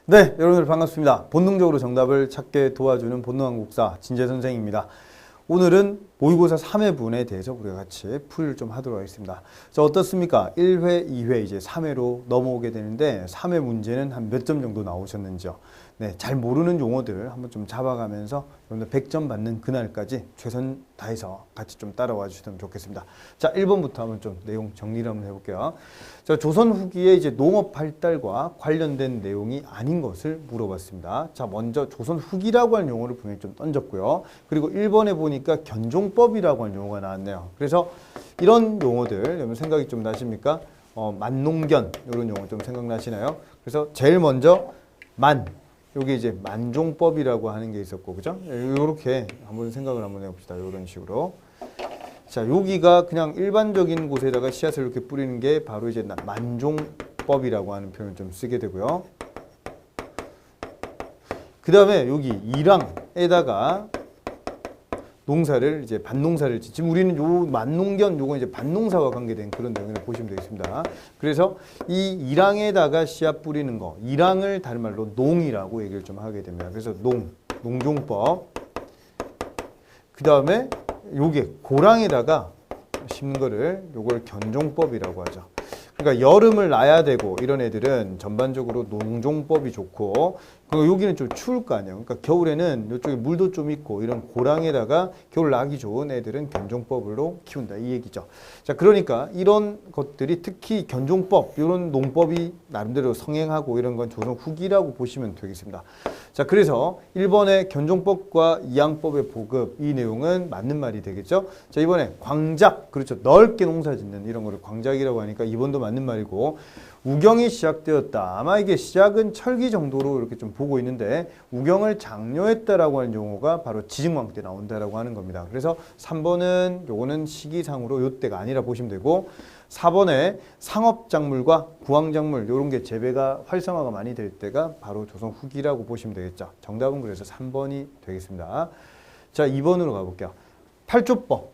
네, 여러분들 반갑습니다. 본능적으로 정답을 찾게 도와주는 본능한국사 진재 선생입니다. 오늘은 모의고사 3회분에 대해서 우리가 같이 풀이를 좀 하도록 하겠습니다. 자, 어떻습니까? 1회, 2회, 이제 3회로 넘어오게 되는데 3회 문제는 한 몇 점 정도 나오셨는지요? 네, 잘 모르는 용어들 한번 좀 잡아가면서 여러분들 100점 받는 그날까지 최선 다해서 같이 좀 따라와 주시면 좋겠습니다. 자, 1번부터 한번 좀 내용 정리를 한번 해볼게요. 자, 조선 후기에 이제 농업 발달과 관련된 내용이 아닌 것을 물어봤습니다. 자, 먼저 조선 후기라고 하는 용어를 분명히 좀 던졌고요. 그리고 1번에 보니까 견종법이라고 하는 용어가 나왔네요. 그래서 이런 용어들 여러분 생각이 좀 나십니까? 만농견 이런 용어 좀 생각나시나요? 그래서 제일 먼저 요게 이제 만종법이라고 하는 게 있었고, 그죠? 요렇게 한번 생각을 한번 해봅시다. 요런 식으로. 자, 여기가 그냥 일반적인 곳에다가 씨앗을 이렇게 뿌리는 게 바로 이제 만종법이라고 하는 표현을 좀 쓰게 되고요. 그 다음에 여기 이랑에다가 농사를 이제 밭농사를 지금 우리는 요 만농견 요거 이제 밭농사와 관계된 그런 내용을 보시면 되겠습니다. 그래서 이 이랑에다가 씨앗 뿌리는 거, 이랑을 다른 말로 농이라고 얘기를 좀 하게 됩니다. 그래서 농종법. 그 다음에 요게 고랑에다가 심는 거를 요걸 견종법이라고 하죠. 그러니까 여름을 나야 되고 이런 애들은 전반적으로 농종법이 좋고, 그리고 여기는 좀 추울 거 아니에요. 그러니까 겨울에는 이쪽에 물도 좀 있고 이런 고랑에다가 겨울 나기 좋은 애들은 견종법으로 키운다 이 얘기죠. 자, 그러니까 이런 것들이 특히 견종법 이런 농법이 나름대로 성행하고 이런 건 조선 후기라고 보시면 되겠습니다. 자, 그래서 1번의 견종법과 이양법의 보급 이 내용은 맞는 말이 되겠죠. 자, 이번에 광작, 그렇죠. 넓게 농사 짓는 이런 거를 광작이라고 하니까 2번도 맞는 말이고, 우경이 시작되었다. 아마 이게 시작은 철기 정도로 이렇게 좀 보고 있는데 우경을 장려했다라고 하는 용어가 바로 지증왕 때 나온다라고 하는 겁니다. 그래서 3번은 요거는 시기상으로 요때가 아니라 보시면 되고, 4번에 상업작물과 부황작물 이런 게 재배가 활성화가 많이 될 때가 바로 조선 후기라고 보시면 되겠죠. 정답은 그래서 3번이 되겠습니다. 자, 2번으로 가볼게요. 8조법.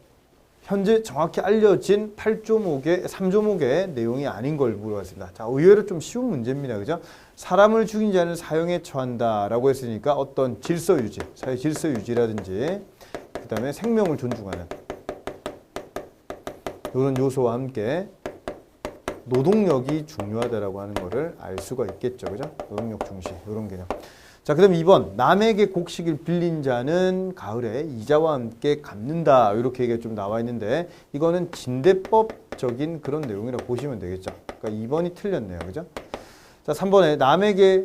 현재 정확히 알려진 8조목의 3조목의 내용이 아닌 걸 물어봤습니다. 자, 의외로 좀 쉬운 문제입니다. 그죠? 사람을 죽인 자는 사형에 처한다라고 했으니까 어떤 질서 유지, 사회 질서 유지라든지 그 다음에 생명을 존중하는 이런 요소와 함께 노동력이 중요하다라고 하는 거를 알 수가 있겠죠. 그죠? 노동력 중시 이런 개념. 자, 그 다음 2번. 남에게 곡식을 빌린 자는 가을에 이자와 함께 갚는다. 이렇게 얘기가 좀 나와 있는데 이거는 진대법적인 그런 내용이라고 보시면 되겠죠. 그러니까 2번이 틀렸네요. 그죠? 자, 3번에 남에게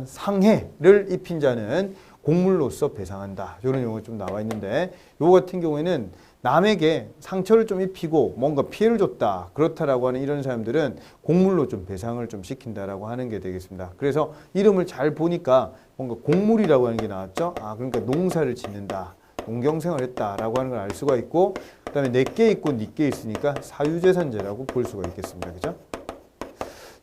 상해를 입힌 자는 곡물로서 배상한다. 이런 용어가 좀 나와 있는데 요거 같은 경우에는 남에게 상처를 좀 입히고 뭔가 피해를 줬다. 그렇다라고 하는 이런 사람들은 곡물로 좀 배상을 좀 시킨다라고 하는 게 되겠습니다. 그래서 이름을 잘 보니까 뭔가 곡물이라고 하는 게 나왔죠. 아, 그러니까 농사를 짓는다. 농경생활을 했다라고 하는 걸 알 수가 있고, 그 다음에 내게 있고 니게 있으니까 사유재산제라고 볼 수가 있겠습니다. 그죠?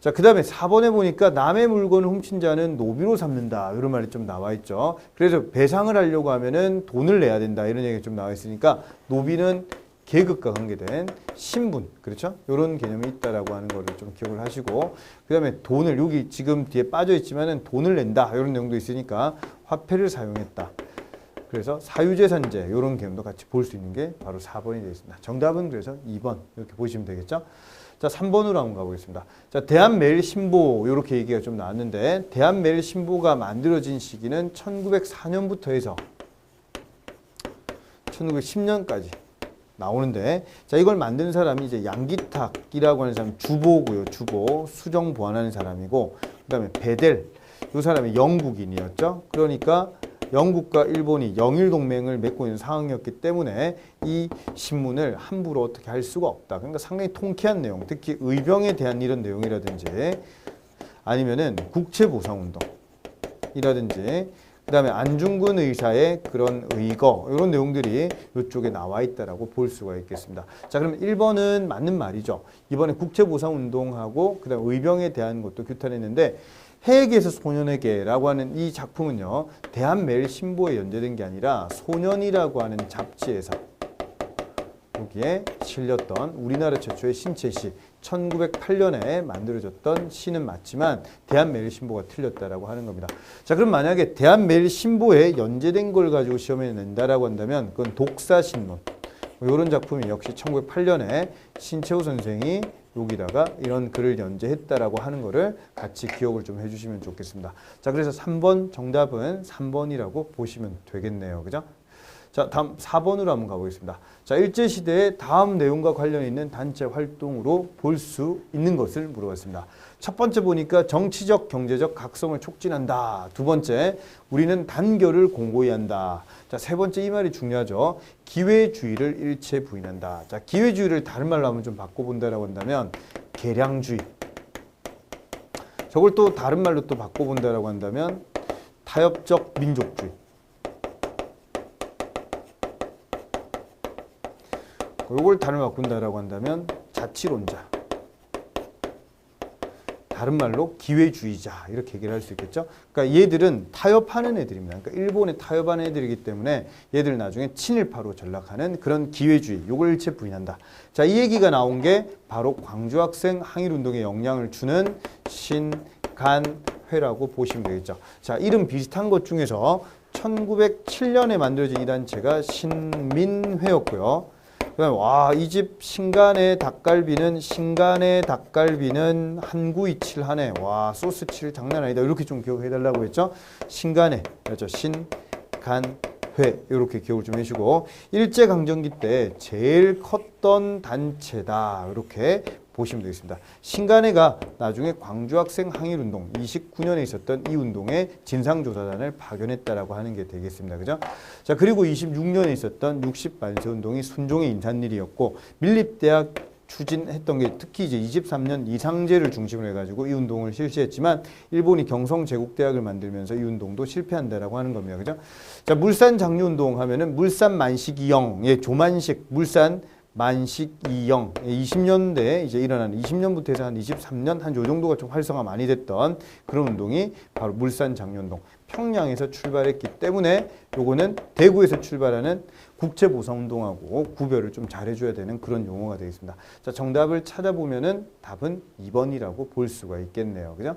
자, 그 다음에 4번에 보니까 남의 물건을 훔친 자는 노비로 삼는다. 이런 말이 좀 나와 있죠. 그래서 배상을 하려고 하면은 돈을 내야 된다. 이런 얘기가 좀 나와 있으니까 노비는 계급과 관계된 신분, 그렇죠? 이런 개념이 있다라고 하는 거를 좀 기억을 하시고, 그 다음에 돈을 여기 지금 뒤에 빠져 있지만은 돈을 낸다. 이런 내용도 있으니까 화폐를 사용했다. 그래서 사유재산제 이런 개념도 같이 볼 수 있는 게 바로 4번이 되겠습니다. 정답은 그래서 2번 이렇게 보시면 되겠죠. 자, 3번으로 한번 가보겠습니다. 자, 대한매일신보 이렇게 얘기가 좀 나왔는데 대한매일신보가 만들어진 시기는 1904년부터 해서 1910년까지 나오는데, 자, 이걸 만든 사람이 이제 양기탁이라고 하는 사람 주보고요. 주보 수정 보완하는 사람이고, 그다음에 베델 이 사람이 영국인이었죠. 그러니까 영국과 일본이 영일동맹을 맺고 있는 상황이었기 때문에 이 신문을 함부로 어떻게 할 수가 없다. 그러니까 상당히 통쾌한 내용, 특히 의병에 대한 이런 내용이라든지 아니면은 국채보상운동이라든지 그 다음에 안중근 의사의 그런 의거 이런 내용들이 이쪽에 나와 있다라고 볼 수가 있겠습니다. 자, 그럼 1번은 맞는 말이죠. 이번에 국채보상운동하고 그 다음에 의병에 대한 것도 규탄했는데, 해에게서 소년에게라고 하는 이 작품은요, 대한매일신보에 연재된 게 아니라 소년이라고 하는 잡지에서 여기에 실렸던 우리나라 최초의 신채시 1908년에 만들어졌던 시는 맞지만 대한매일신보가 틀렸다라고 하는 겁니다. 자, 그럼 만약에 대한매일신보에 연재된 걸 가지고 시험에 낸다라고 한다면 그건 독사신론. 이런 작품이 역시 1908년에 신채호 선생이 여기다가 이런 글을 연재했다라고 하는 거를 같이 기억을 좀 해주시면 좋겠습니다. 자, 그래서 3번 정답은 3번이라고 보시면 되겠네요. 그죠? 자, 다음 4번으로 한번 가보겠습니다. 자, 일제시대의 다음 내용과 관련 있는 단체 활동으로 볼 수 있는 것을 물어봤습니다. 첫 번째 보니까 정치적, 경제적 각성을 촉진한다. 두 번째, 우리는 단결을 공고히 한다. 자, 세 번째 이 말이 중요하죠. 기회주의를 일체 부인한다. 자, 기회주의를 다른 말로 한번 좀 바꿔본다라고 한다면 계량주의. 저걸 또 다른 말로 또 바꿔본다라고 한다면 타협적 민족주의. 이걸 다른 말로 바꾼다라고 한다면 자치론자. 다른 말로 기회주의자 이렇게 얘기를 할 수 있겠죠. 그러니까 얘들은 타협하는 애들입니다. 그러니까 일본에 타협하는 애들이기 때문에 얘들 나중에 친일파로 전락하는 그런 기회주의, 요걸 일체 부인한다. 자, 이 얘기가 나온 게 바로 광주학생 항일운동에 영향을 주는 신간회라고 보시면 되겠죠. 자, 이름 비슷한 것 중에서 1907년에 만들어진 이 단체가 신민회였고요. 그다음에 와, 이 집 신간의 닭갈비는 한구이칠하네. 와, 소스칠 장난 아니다. 이렇게 좀 기억해 달라고 했죠. 신간회, 그렇죠. 신간회 이렇게 기억을 좀 해주고 일제강점기 때 제일 컸던 단체다. 이렇게 보시면 되겠습니다. 신간회가 나중에 광주학생 항일운동 29년에 있었던 이 운동의 진상조사단을 파견했다라고 하는 게 되겠습니다. 그죠? 자, 그리고 26년에 있었던 60만세운동이 순종의 인산일이었고 밀립대학 추진했던 게 특히 이제 23년 이상제를 중심으로 해가지고 이 운동을 실시했지만 일본이 경성제국대학을 만들면서 이 운동도 실패한다라고 하는 겁니다. 그죠? 자, 물산 장려운동 하면은 물산 만식이영의 조만식 물산 만식이영 20년대에 이제 일어난 20년부터 해서 한 23년 한 요 정도가 좀 활성화 많이 됐던 그런 운동이 바로 물산 장려운동 평양에서 출발했기 때문에 요거는 대구에서 출발하는 국제보상운동하고 구별을 좀 잘해줘야 되는 그런 용어가 되겠습니다. 자, 정답을 찾아보면은 답은 2번이라고 볼 수가 있겠네요. 그죠?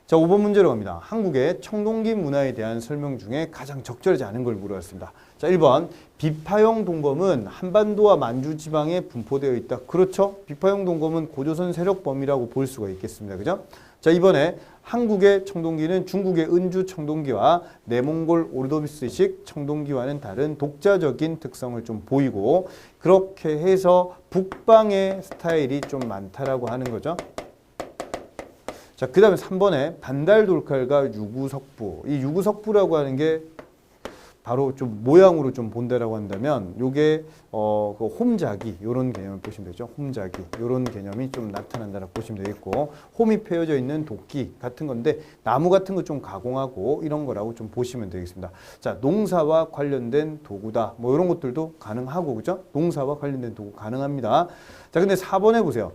자, 5번 문제로 갑니다. 한국의 청동기 문화에 대한 설명 중에 가장 적절하지 않은 걸 물어봤습니다. 자, 1번 비파형 동검은 한반도와 만주 지방에 분포되어 있다. 그렇죠? 비파형 동검은 고조선 세력 범위라고 볼 수가 있겠습니다. 그죠? 자, 이번에 한국의 청동기는 중국의 은주 청동기와 내몽골 오르도비스식 청동기와는 다른 독자적인 특성을 좀 보이고 그렇게 해서 북방의 스타일이 좀 많다라고 하는 거죠. 자, 그 다음에 3번에 반달돌칼과 유구석부. 이 유구석부라고 하는 게 바로 좀 모양으로 좀 본다라고 한다면 요게 그 홈자기 요런 개념을 보시면 되죠. 홈자기 요런 개념이 좀 나타난다라고 보시면 되겠고 홈이 패여져 있는 도끼 같은 건데 나무 같은 거 좀 가공하고 이런 거라고 좀 보시면 되겠습니다. 자, 농사와 관련된 도구다. 뭐 이런 것들도 가능하고 그죠? 농사와 관련된 도구 가능합니다. 자, 근데 4번에 보세요.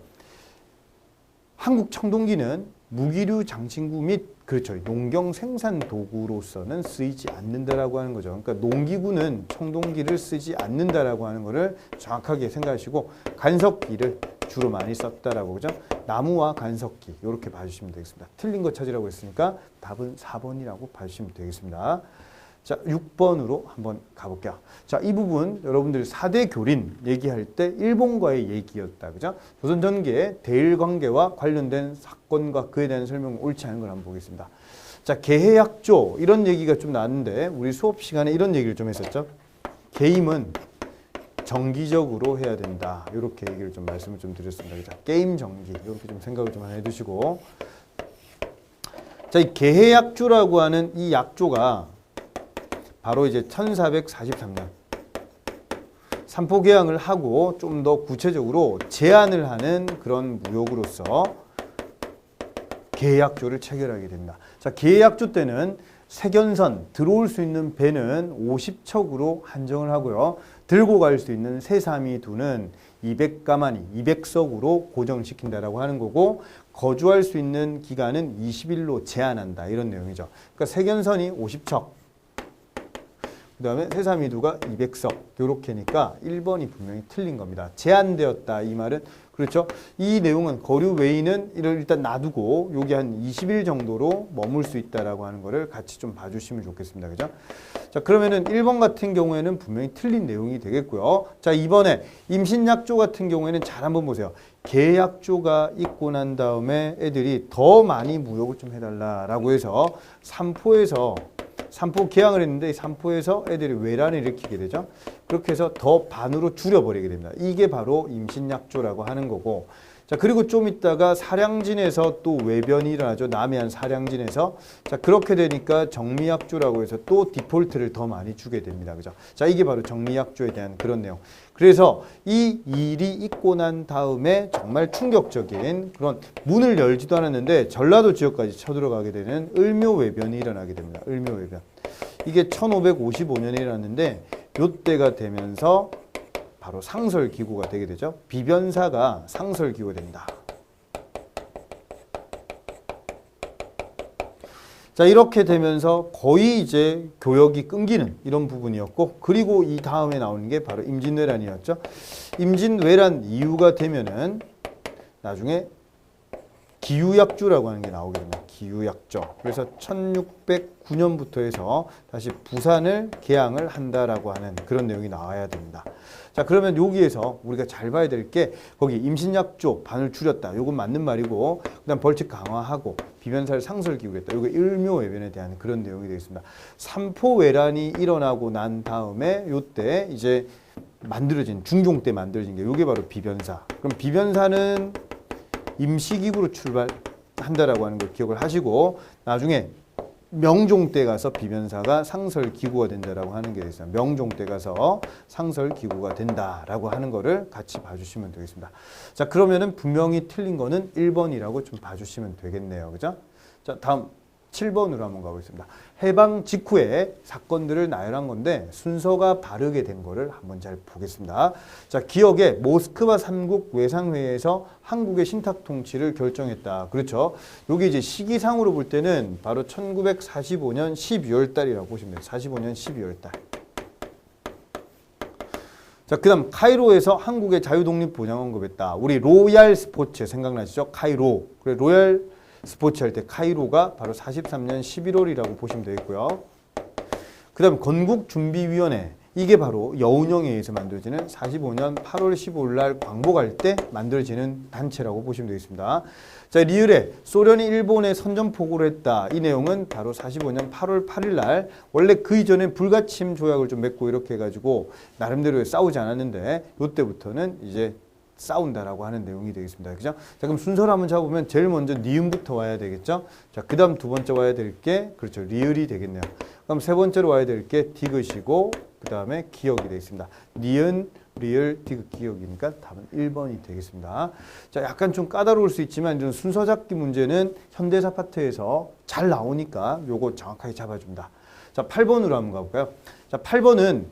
한국 청동기는 무기류 장신구 및 그렇죠. 농경 생산 도구로서는 쓰이지 않는다라고 하는 거죠. 그러니까 농기구는 청동기를 쓰지 않는다라고 하는 거를 정확하게 생각하시고 간석기를 주로 많이 썼다라고 그죠? 나무와 간석기 이렇게 봐주시면 되겠습니다. 틀린 거 찾으라고 했으니까 답은 4번이라고 봐주시면 되겠습니다. 자, 6번으로 한번 가볼게요. 자, 이 부분 여러분들 4대 교린 얘기할 때 일본과의 얘기였다. 그죠? 조선 전기의 대일 관계와 관련된 사건과 그에 대한 설명 옳지 않은 걸 한번 보겠습니다. 자, 계해약조 이런 얘기가 좀 나왔는데 우리 수업 시간에 이런 얘기를 좀 했었죠. 게임은 정기적으로 해야 된다. 이렇게 얘기를 좀 말씀을 좀 드렸습니다. 그죠? 게임 정기 이렇게 좀 생각을 좀 해두시고 자, 이 계해약조라고 하는 이 약조가 바로 이제 1443년 삼포개항을 하고 좀 더 구체적으로 제한을 하는 그런 무역으로서 계약조를 체결하게 됩니다. 자, 계약조 때는 세견선 들어올 수 있는 배는 50척으로 한정을 하고요. 들고 갈 수 있는 세사미두는 200가마니 200석으로 고정시킨다라고 하는 거고 거주할 수 있는 기간은 20일로 제한한다. 이런 내용이죠. 그러니까 세견선이 50척 그 다음에 세사미두가 200석 요렇게니까 1번이 분명히 틀린 겁니다. 제한되었다 이 말은 그렇죠. 이 내용은 거류 외인은 일단 놔두고 여기 한 20일 정도로 머물 수 있다라고 하는 거를 같이 좀 봐주시면 좋겠습니다. 그죠? 자, 그러면은 1번 같은 경우에는 분명히 틀린 내용이 되겠고요. 자, 이번에 임신약조 같은 경우에는 잘 한번 보세요. 계약조가 있고 난 다음에 애들이 더 많이 무역을 좀 해달라라고 해서 삼포 개항을 했는데 삼포에서 애들이 외란을 일으키게 되죠. 그렇게 해서 더 반으로 줄여버리게 됩니다. 이게 바로 임신약조라고 하는 거고, 자, 그리고 좀 있다가 사량진에서 또 외변이 일어나죠. 남해안 사량진에서. 자, 그렇게 되니까 정미약조라고 해서 또 디폴트를 더 많이 주게 됩니다. 그죠? 자, 이게 바로 정미약조에 대한 그런 내용. 그래서 이 일이 있고 난 다음에 정말 충격적인 그런 문을 열지도 않았는데 전라도 지역까지 쳐들어가게 되는 을묘외변이 일어나게 됩니다. 을묘외변. 이게 1555년에 일어났는데 요때가 되면서 바로 상설기구가 되게 되죠. 비변사가 상설기구가 됩니다. 자, 이렇게 되면서 거의 이제 교역이 끊기는 이런 부분이었고, 그리고 이 다음에 나오는 게 바로 임진왜란이었죠. 임진왜란 이후가 되면은 나중에 기유약주라고 하는 게 나오게 됩니다. 기유약조. 그래서 1609년부터 해서 다시 부산을 개항을 한다라고 하는 그런 내용이 나와야 됩니다. 자, 그러면 여기에서 우리가 잘 봐야 될 게 거기 임신약조 반을 줄였다. 요건 맞는 말이고, 그다음 벌칙 강화하고 비변사를 상설기구했다. 요게 을묘외변에 대한 그런 내용이 되겠습니다. 삼포외란이 일어나고 난 다음에 요때 이제 만들어진 중종 때 만들어진 게 요게 바로 비변사. 그럼 비변사는 임시기구로 출발한다라고 하는 걸 기억을 하시고, 나중에 명종 때 가서 비변사가 상설기구가 된다라고 하는 게 있어요. 명종 때 가서 상설기구가 된다라고 하는 거를 같이 봐주시면 되겠습니다. 자, 그러면은 분명히 틀린 거는 1번이라고 좀 봐주시면 되겠네요. 그죠? 자, 다음 7번으로 한번 가보겠습니다. 해방 직후에 사건들을 나열한 건데 순서가 바르게 된 거를 한번 잘 보겠습니다. 자, 기억에 모스크바 3국 외상회의에서 한국의 신탁 통치를 결정했다. 그렇죠. 여기 이제 시기상으로 볼 때는 바로 1945년 12월 달이라고 보시면 돼요. 45년 12월 달. 자, 그 다음 카이로에서 한국의 자유독립 보장 언급했다. 우리 로얄 스포츠 생각나시죠? 카이로. 그래, 로얄 스포츠 할 때 카이로가 바로 43년 11월이라고 보시면 되겠고요. 그 다음 건국준비위원회. 이게 바로 여운형에 의해서 만들어지는 45년 8월 15일 날 광복할 때 만들어지는 단체라고 보시면 되겠습니다. 자, 리을에 소련이 일본에 선전포고를 했다. 이 내용은 바로 45년 8월 8일 날, 원래 그 이전에 불가침 조약을 좀 맺고 이렇게 해가지고 나름대로 싸우지 않았는데 요때부터는 이제 싸운다라고 하는 내용이 되겠습니다. 그죠? 자, 그럼 순서를 한번 잡으면 제일 먼저 니은부터 와야 되겠죠? 자, 그 다음 두 번째 와야 될 게, 그렇죠, 리을이 되겠네요. 그럼 세 번째로 와야 될 게 디귿이고, 그 다음에 기억이 되겠습니다. 니은, 리을, 디귿, 기억이니까 답은 1번이 되겠습니다. 자, 약간 좀 까다로울 수 있지만 이런 순서 잡기 문제는 현대사 파트에서 잘 나오니까 요거 정확하게 잡아줍니다. 자, 8번으로 한번 가볼까요? 자, 8번은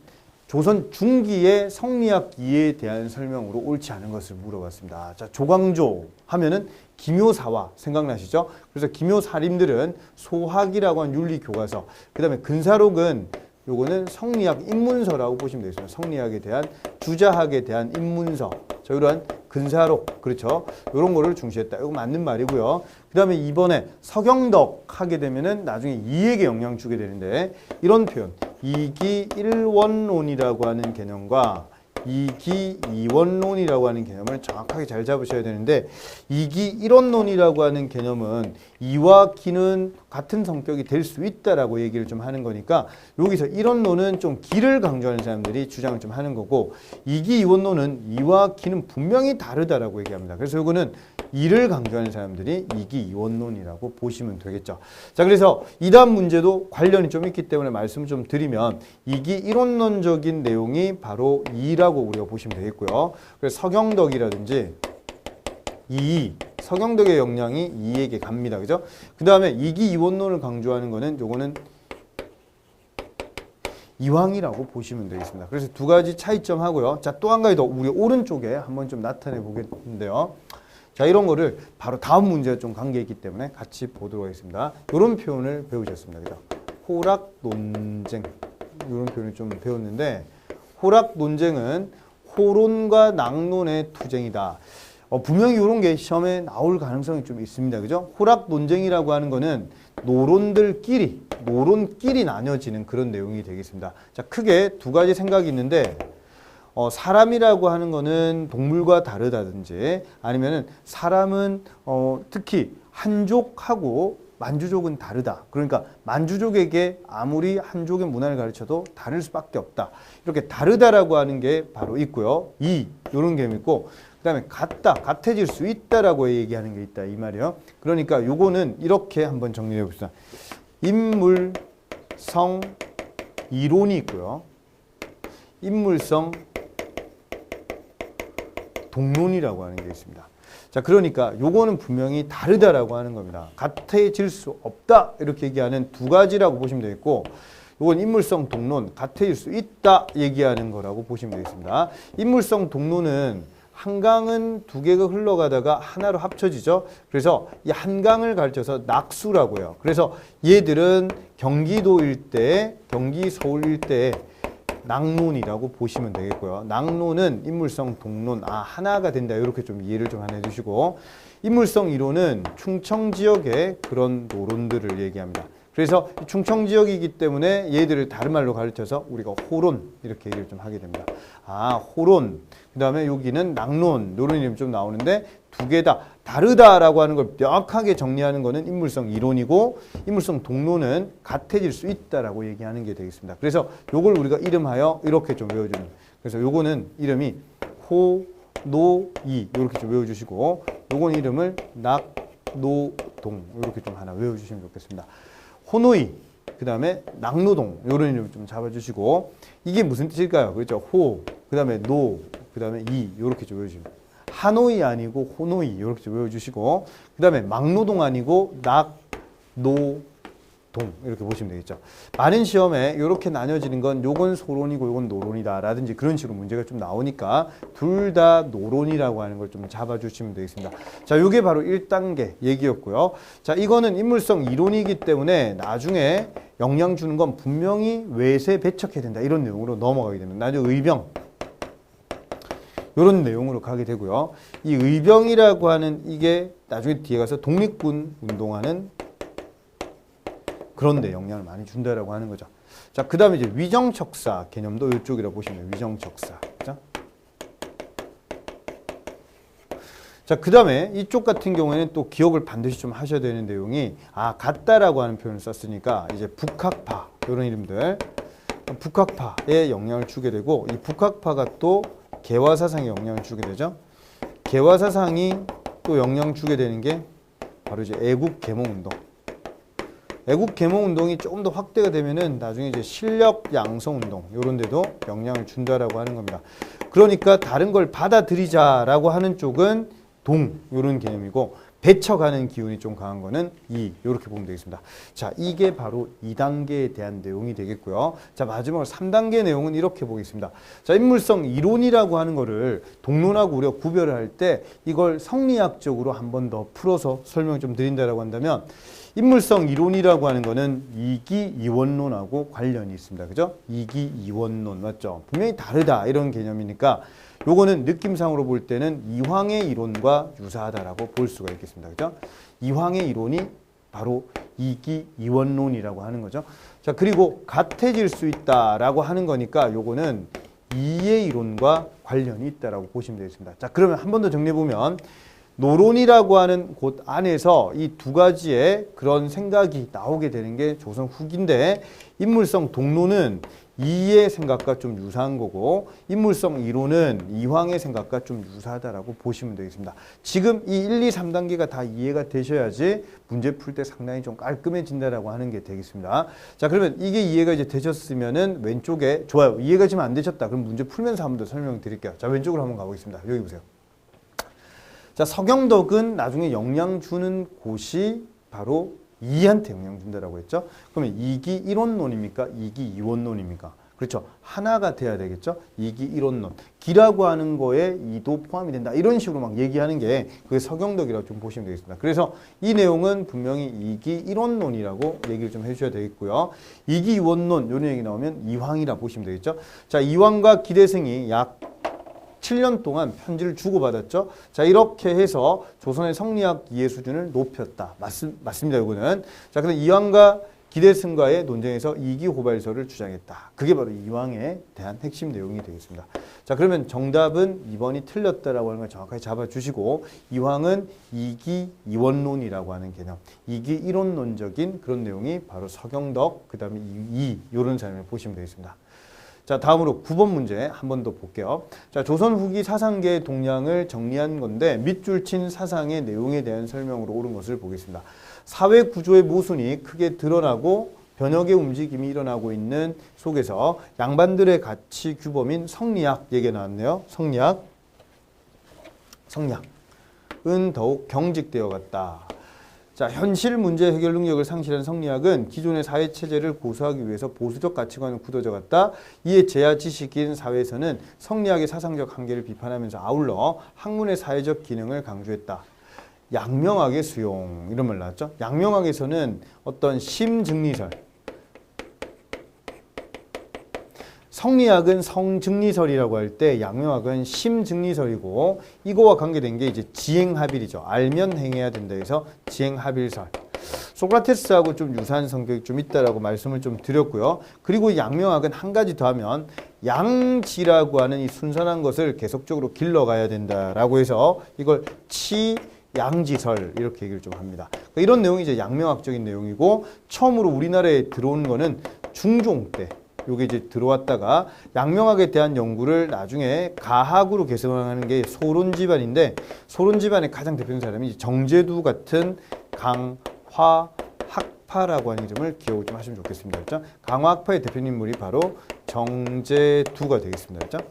조선 중기의 성리학 이해에 대한 설명으로 옳지 않은 것을 물어봤습니다. 자, 조광조 하면은 기묘사화 생각나시죠? 그래서 기묘사림들은 소학이라고 하는 윤리교과서, 그 다음에 근사록은 요거는 성리학 입문서라고 보시면 되겠습니다. 성리학에 대한, 주자학에 대한 입문서. 자, 이러한 근사록, 그렇죠? 이런 거를 중시했다. 이거 맞는 말이고요. 그 다음에 이번에 서경덕 하게 되면은 나중에 이익에 영향 주게 되는데, 이런 표현, 이기일원론이라고 하는 개념과 이기이원론이라고 하는 개념을 정확하게 잘 잡으셔야 되는데, 이기일원론이라고 하는 개념은 이와 기는 같은 성격이 될 수 있다라고 얘기를 좀 하는 거니까, 여기서 일원론은 좀 기를 강조하는 사람들이 주장을 좀 하는 거고, 이기이원론은 이와 기는 분명히 다르다라고 얘기합니다. 그래서 이거는 이를 강조하는 사람들이 이기이원론이라고 보시면 되겠죠. 자, 그래서 이 다음 문제도 관련이 좀 있기 때문에 말씀을 좀 드리면, 이기일원론적인 내용이 바로 이라고 우리가 보시면 되겠고요. 그래서 서경덕이라든지 서경덕의 영향이 이에게 갑니다. 그죠? 그 다음에 이기이원론을 강조하는 거는 요거는 이황이라고 보시면 되겠습니다. 그래서 두 가지 차이점 하고요. 자, 또 한 가지 더 우리 오른쪽에 한번 좀 나타내 보겠는데요. 자, 이런 거를 바로 다음 문제와 좀 관계 있기 때문에 같이 보도록 하겠습니다. 이런 표현을 배우셨습니다. 그죠? 호락 논쟁. 이런 표현을 좀 배웠는데 호락 논쟁은 호론과 낙론의 투쟁이다. 분명히 이런 게 시험에 나올 가능성이 좀 있습니다. 그죠? 호락 논쟁이라고 하는 거는 노론끼리 나뉘어지는 그런 내용이 되겠습니다. 자, 크게 두 가지 생각이 있는데 사람이라고 하는 거는 동물과 다르다든지 아니면은 사람은 특히 한족하고 만주족은 다르다. 그러니까 만주족에게 아무리 한족의 문화를 가르쳐도 다를 수밖에 없다. 이렇게 다르다라고 하는 게 바로 있고요. 이런 개념이 있고 그다음에 같아질 수 있다라고 얘기하는 게 있다 이 말이에요. 그러니까 요거는 이렇게 한번 정리해 봅시다. 인물성 이론이 있고요. 인물성 동론이라고 하는 게 있습니다. 자, 그러니까 요거는 분명히 다르다라고 하는 겁니다. 같아질 수 없다 이렇게 얘기하는 두 가지라고 보시면 되겠고 요건 인물성 동론, 같아질 수 있다 얘기하는 거라고 보시면 되겠습니다. 인물성 동론은 한강은 두 개가 흘러가다가 하나로 합쳐지죠. 그래서 이 한강을 가르쳐서 낙수라고 해요. 그래서 얘들은 경기도 일대, 경기 서울 일대에 낙론이라고 보시면 되겠고요. 낙론은 인물성 동론, 하나가 된다. 이렇게 좀 이해를 좀 하나 해주시고 인물성 이론은 충청 지역의 그런 노론들을 얘기합니다. 그래서 충청 지역이기 때문에 얘들을 다른 말로 가르쳐서 우리가 호론 이렇게 얘기를 좀 하게 됩니다. 호론. 그 다음에 여기는 낙론, 이런 이름이 좀 나오는데 두 개 다 다르다라고 하는 걸 명확하게 정리하는 거는 인물성 이론이고 인물성 동론은 같아질 수 있다라고 얘기하는 게 되겠습니다. 그래서 요걸 우리가 이름하여 이렇게 좀 외워주는. 그래서 요거는 이름이 호, 노, 이 이렇게 좀 외워주시고 요건 이름을 낙, 노, 동 이렇게 좀 하나 외워주시면 좋겠습니다. 호노이, 그 다음에 낙노동 이런 이름 좀 잡아주시고 이게 무슨 뜻일까요? 그렇죠? 호, 그 다음에 노, 그 다음에 이 이렇게 좀 외워주시면 하노이 아니고 호노이 이렇게 좀 외워주시고 그 다음에 막노동 아니고 낙, 노, 동 이렇게 보시면 되겠죠. 많은 시험에 이렇게 나뉘어지는 건 요건 소론이고 요건 노론이다 라든지 그런 식으로 문제가 좀 나오니까 둘 다 노론이라고 하는 걸 좀 잡아주시면 되겠습니다. 자, 요게 바로 1단계 얘기였고요. 자, 이거는 인물성 이론이기 때문에 나중에 영향 주는 건 분명히 외세 배척해야 된다 이런 내용으로 넘어가게 됩니다. 나중에 의병 이런 내용으로 가게 되고요. 이 의병이라고 하는 이게 나중에 뒤에 가서 독립군 운동하는 그런 데 영향을 많이 준다라고 하는 거죠. 자, 그 다음에 이제 위정척사 개념도 이쪽이라고 보시면 돼요. 위정척사. 그죠? 자, 그 다음에 이쪽 같은 경우에는 또 기억을 반드시 좀 하셔야 되는 내용이 같다라고 하는 표현을 썼으니까 이제 북학파 이런 이름들 북학파에 영향을 주게 되고 이 북학파가 또 개화사상에 영향을 주게 되죠. 개화사상이 또 영향을 주게 되는 게 바로 이제 애국개몽운동. 애국개몽운동이 조금 더 확대가 되면은 나중에 이제 실력양성운동 이런 데도 영향을 준다라고 하는 겁니다. 그러니까 다른 걸 받아들이자라고 하는 쪽은 동 이런 개념이고 배척하는 기운이 좀 강한 거는 이렇게 보면 되겠습니다. 자, 이게 바로 2단계에 대한 내용이 되겠고요. 자, 마지막으로 3단계 내용은 이렇게 보겠습니다. 자, 인물성 이론이라고 하는 거를 동론하고 우리가 구별을 할 때 이걸 성리학적으로 한 번 더 풀어서 설명 좀 드린다라고 한다면 인물성 이론이라고 하는 거는 이기이원론하고 관련이 있습니다. 그죠? 이기이원론 맞죠? 분명히 다르다 이런 개념이니까 요거는 느낌상으로 볼 때는 이황의 이론과 유사하다라고 볼 수가 있겠습니다. 그죠? 이황의 이론이 바로 이기이원론이라고 하는 거죠. 자, 그리고 같아질 수 있다라고 하는 거니까 요거는 이의 이론과 관련이 있다라고 보시면 되겠습니다. 자, 그러면 한 번 더 정리해 보면 노론이라고 하는 곳 안에서 이 두 가지의 그런 생각이 나오게 되는 게 조선 후기인데 인물성 동론은 이의 생각과 좀 유사한 거고 인물성 이론은 이황의 생각과 좀 유사하다라고 보시면 되겠습니다. 지금 이 1, 2, 3단계가 다 이해가 되셔야지 문제 풀 때 상당히 좀 깔끔해진다라고 하는 게 되겠습니다. 자, 그러면 이게 이해가 이제 되셨으면은 왼쪽에 좋아요. 이해가 지금 안 되셨다. 그럼 문제 풀면서 한 번 더 설명드릴게요. 자, 왼쪽으로 한번 가보겠습니다. 여기 보세요. 자, 서경덕은 나중에 영향 주는 곳이 바로 이한테 영향 준다라고 했죠. 그러면 이기 1원론입니까? 이기 2원론입니까? 그렇죠. 하나가 돼야 되겠죠. 이기 이론론. 기라고 하는 거에 이도 포함이 된다. 이런 식으로 막 얘기하는 게 그게 서경덕이라고 좀 보시면 되겠습니다. 그래서 이 내용은 분명히 이기 이론론이라고 얘기를 좀 해주셔야 되겠고요. 이기 이원론 이런 얘기 나오면 이황이라 보시면 되겠죠. 자, 이황과 기대승이 약 7년 동안 편지를 주고받았죠. 자, 이렇게 해서 조선의 성리학 이해 수준을 높였다. 맞습니다. 이거는. 자, 그럼 이황과 기대승과의 논쟁에서 이기고발설을 주장했다. 그게 바로 이황에 대한 핵심 내용이 되겠습니다. 자, 그러면 정답은 2번이 틀렸다라고 하는 걸 정확하게 잡아주시고 이황은 이기 이원론이라고 하는 개념, 이기 이론론적인 그런 내용이 바로 서경덕, 그 다음에 이런 사람을 보시면 되겠습니다. 자, 다음으로 9번 문제 한 번 더 볼게요. 자, 조선 후기 사상계의 동향을 정리한 건데 밑줄 친 사상의 내용에 대한 설명으로 옳은 것을 보겠습니다. 사회 구조의 모순이 크게 드러나고 변혁의 움직임이 일어나고 있는 속에서 양반들의 가치 규범인 성리학 얘기가 나왔네요. 성리학은 더욱 경직되어 갔다. 자, 현실 문제 해결 능력을 상실한 성리학은 기존의 사회 체제를 고수하기 위해서 보수적 가치관을 굳어져 갔다. 이에 제야 지식인 사회에서는 성리학의 사상적 한계를 비판하면서 아울러 학문의 사회적 기능을 강조했다. 양명학의 수용 이런 말 나왔죠. 양명학에서는 어떤 심증리설, 성리학은 성증리설이라고 할 때 양명학은 심증리설이고 이거와 관계된 게 이제 지행합일이죠. 알면 행해야 된다 해서 지행합일설. 소크라테스하고 좀 유사한 성격이 좀 있다라고 말씀을 좀 드렸고요. 그리고 양명학은 한 가지 더 하면 양지라고 하는 이 순선한 것을 계속적으로 길러가야 된다라고 해서 이걸 양지설 이렇게 얘기를 좀 합니다. 그러니까 이런 내용이 이제 양명학적인 내용이고 처음으로 우리나라에 들어온 거는 중종 때 요게 이제 들어왔다가 양명학에 대한 연구를 나중에 가학으로 개성하는 게 소론 집안인데 소론 집안의 가장 대표적인 사람이 정제두 같은 강화학파라고 하는 이름을 기억을 좀 하시면 좋겠습니다. 그렇죠? 강화학파의 대표님 인물이 바로 정제두가 되겠습니다. 그렇죠?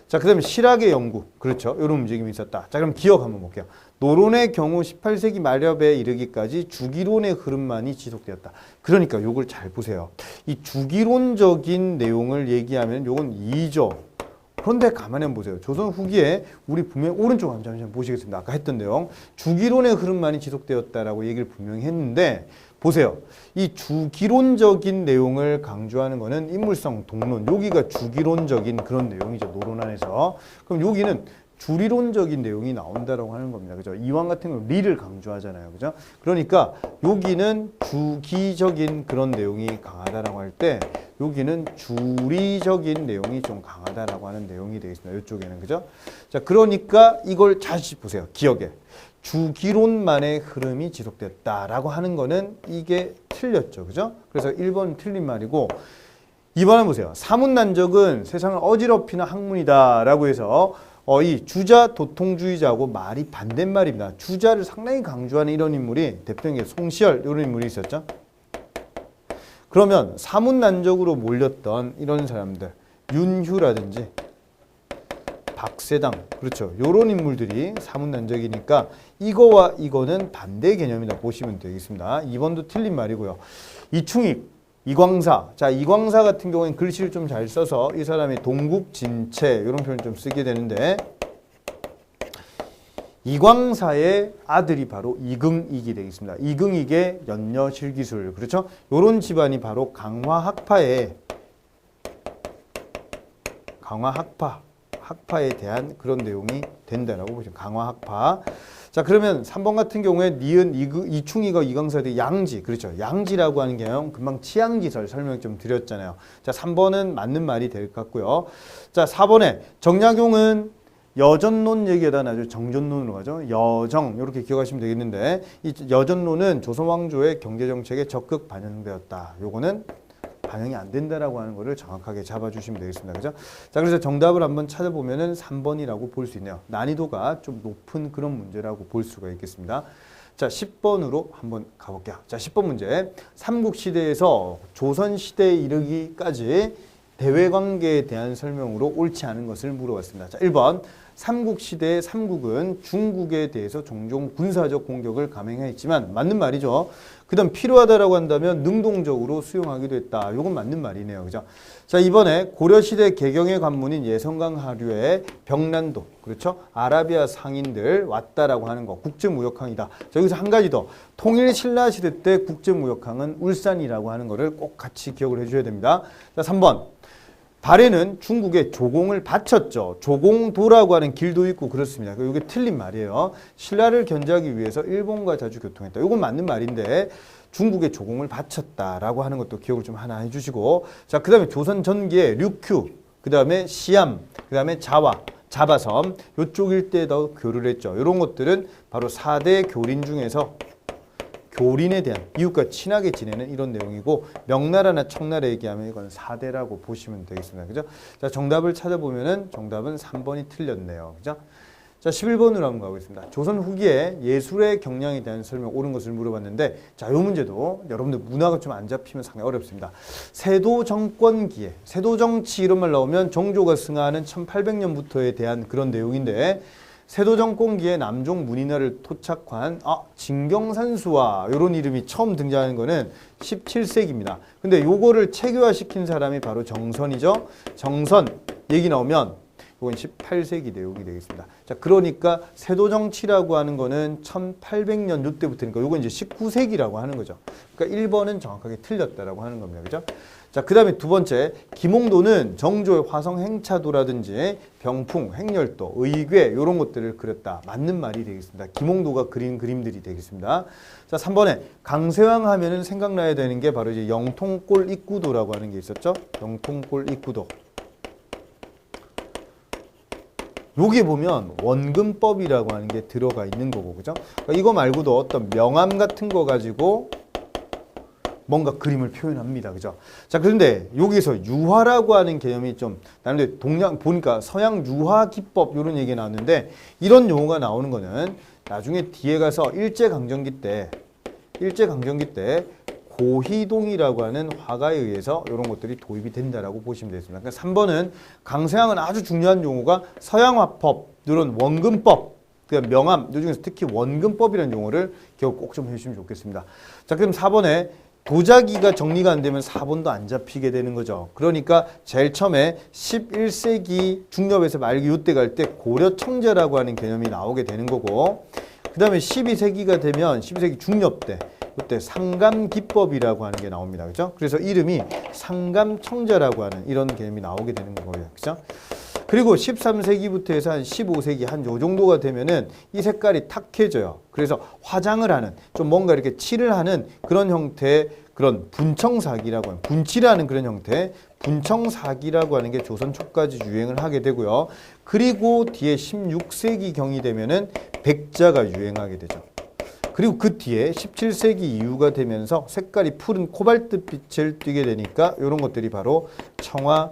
자, 그 다음에 실학의 연구. 그렇죠. 이런 움직임이 있었다. 자, 그럼 기억 한번 볼게요. 노론의 경우 18세기 말엽에 이르기까지 주기론의 흐름만이 지속되었다. 그러니까 요걸 잘 보세요. 이 주기론적인 내용을 얘기하면 요건 2죠. 그런데 가만히 한번 보세요. 조선 후기에 우리 분명히 오른쪽 한번 잠시만 보시겠습니다. 아까 했던 내용. 주기론의 흐름만이 지속되었다라고 얘기를 분명히 했는데 보세요. 이 주기론적인 내용을 강조하는 거는 인물성 동론. 여기가 주기론적인 그런 내용이죠. 노론 안에서. 그럼 여기는 주리론적인 내용이 나온다라고 하는 겁니다. 그죠? 이왕 같은 경우 리를 강조하잖아요. 그죠? 그러니까 여기는 주기적인 그런 내용이 강하다라고 할 때 여기는 주리적인 내용이 좀 강하다라고 하는 내용이 되겠습니다. 이쪽에는. 그죠? 자, 그러니까 이걸 다시 보세요. 기억에. 주기론만의 흐름이 지속됐다라고 하는 거는 이게 틀렸죠. 그죠? 그래서 1번 틀린 말이고 2번은 보세요. 사문난적은 세상을 어지럽히는 학문이다라고 해서 이 주자 도통주의자하고 말이 반대말입니다. 주자를 상당히 강조하는 이런 인물이 대표적인 게 송시열 이런 인물이 있었죠. 그러면 사문난적으로 몰렸던 이런 사람들 윤휴라든지 박세당 그렇죠. 이런 인물들이 사문난적이니까 이거와 이거는 반대 개념이다 보시면 되겠습니다. 2번도 틀린 말이고요. 이충익 이광사. 자, 이광사 같은 경우에는 글씨를 좀 잘 써서 이 사람이 동국진체 이런 표현을 좀 쓰게 되는데 이광사의 아들이 바로 이긍익이 되겠습니다. 이긍익의 연녀실기술. 그렇죠? 요런 집안이 바로 학파에 대한 그런 내용이 된다라고 보시면 강화학파. 자, 그러면 3번 같은 경우에 니은, 이충이가 이광사의 양지. 그렇죠. 양지라고 하는 개념 금방 치양지설 설명 좀 드렸잖아요. 자, 3번은 맞는 말이 될 것 같고요. 자, 4번에 정약용은 여전론 얘기하다 나중에 정전론으로 가죠. 여정 이렇게 기억하시면 되겠는데 이 여전론은 조선왕조의 경제정책에 적극 반영되었다. 요거는 반영이 안 된다라고 하는 거를 정확하게 잡아주시면 되겠습니다. 그죠? 자, 그래서 정답을 한번 찾아보면은 3번이라고 볼 수 있네요. 난이도가 좀 높은 그런 문제라고 볼 수가 있겠습니다. 자, 10번으로 한번 가볼게요. 자, 10번 문제. 삼국시대에서 조선시대에 이르기까지 대외관계에 대한 설명으로 옳지 않은 것을 물어봤습니다. 자, 1번. 삼국시대의 삼국은 중국에 대해서 종종 군사적 공격을 감행했지만 맞는 말이죠. 그 다음 필요하다라고 한다면 능동적으로 수용하기도 했다. 이건 맞는 말이네요. 그죠? 자, 이번에 고려시대 개경의 관문인 예성강 하류에 병란도, 그렇죠? 아라비아 상인들 왔다라고 하는 거, 국제무역항이다. 자, 여기서 한 가지 더. 통일 신라시대 때 국제무역항은 울산이라고 하는 거를 꼭 같이 기억을 해줘야 됩니다. 자, 3번. 발해는 중국에 조공을 바쳤죠. 조공도라고 하는 길도 있고 그렇습니다. 이게 틀린 말이에요. 신라를 견제하기 위해서 일본과 자주 교통했다. 이건 맞는 말인데 중국에 조공을 바쳤다라고 하는 것도 기억을 좀 하나 해주시고, 자, 그 다음에 조선 전기에 류큐, 그 다음에 시암, 그 다음에 자와, 자바섬 이쪽 일대에도 교류를 했죠. 이런 것들은 바로 4대 교린 중에서 교린에 대한 이웃과 친하게 지내는 이런 내용이고, 명나라나 청나라 얘기하면 이건 4대라고 보시면 되겠습니다. 그죠? 자, 정답을 찾아보면은 정답은 3번이 틀렸네요. 그죠? 자, 11번으로 한번 가보겠습니다. 조선 후기에 예술의 경향에 대한 설명 옳은 것을 물어봤는데, 자, 이 문제도 여러분들 문화가 좀 안 잡히면 상당히 어렵습니다. 세도 정권기에, 세도 정치 이런 말 나오면 정조가 승하하는 1800년부터에 대한 그런 내용인데, 세도 정권기에 남종 문인화를 토착한 진경산수와 이런 이름이 처음 등장하는 거는 17세기입니다. 근데 요거를 체계화시킨 사람이 바로 정선이죠. 정선 얘기 나오면 이건 18세기 내용이 되겠습니다. 자, 그러니까 세도 정치라고 하는 거는 1800년 요때부터니까 요건 이제 19세기라고 하는 거죠. 그러니까 1번은 정확하게 틀렸다라고 하는 겁니다. 그죠? 자, 그 다음에 두 번째, 김홍도는 정조의 화성 행차도라든지 병풍, 행렬도, 의궤 이런 것들을 그렸다. 맞는 말이 되겠습니다. 김홍도가 그린 그림들이 되겠습니다. 자, 3번에 강세왕 하면은 생각나야 되는 게 바로 이제 영통골 입구도라고 하는 게 있었죠. 영통골 입구도. 여기 보면 원근법이라고 하는 게 들어가 있는 거고, 그죠? 그러니까 이거 말고도 어떤 명암 같은 거 가지고 뭔가 그림을 표현합니다. 그죠? 자, 그런데 여기서 유화라고 하는 개념이 좀 나는데 동양 보니까 서양 유화 기법 이런 얘기가 나왔는데, 이런 용어가 나오는 거는 나중에 뒤에 가서 일제강점기 때 고희동이라고 하는 화가에 의해서 이런 것들이 도입이 된다라고 보시면 되겠습니다. 그러니까 3번은 강세왕은 아주 중요한 용어가 서양화법, 이런 원근법, 그다음 명암, 이 중에서 특히 원근법이라는 용어를 기억 꼭 좀 해주시면 좋겠습니다. 자, 그럼 4번에 도자기가 정리가 안 되면 4번도 안 잡히게 되는 거죠. 그러니까 제일 처음에 11세기 중엽에서 말기 이때 갈 때 고려 청자라고 하는 개념이 나오게 되는 거고, 그 다음에 12세기가 되면 12세기 중엽 때 그때 상감기법이라고 하는 게 나옵니다. 그죠? 그래서 이름이 상감청자라고 하는 이런 개념이 나오게 되는 거예요. 그죠? 그리고 13세기부터 해서 한 15세기 한 요 정도가 되면은 이 색깔이 탁해져요. 그래서 화장을 하는, 좀 뭔가 이렇게 칠을 하는 그런 형태의 그런 분청사기라고 하는, 분칠하는 그런 형태, 분청사기라고 하는 게 조선 초까지 유행을 하게 되고요. 그리고 뒤에 16세기 경이 되면은 백자가 유행하게 되죠. 그리고 그 뒤에 17세기 이후가 되면서 색깔이 푸른 코발트빛을 띠게 되니까 이런 것들이 바로 청화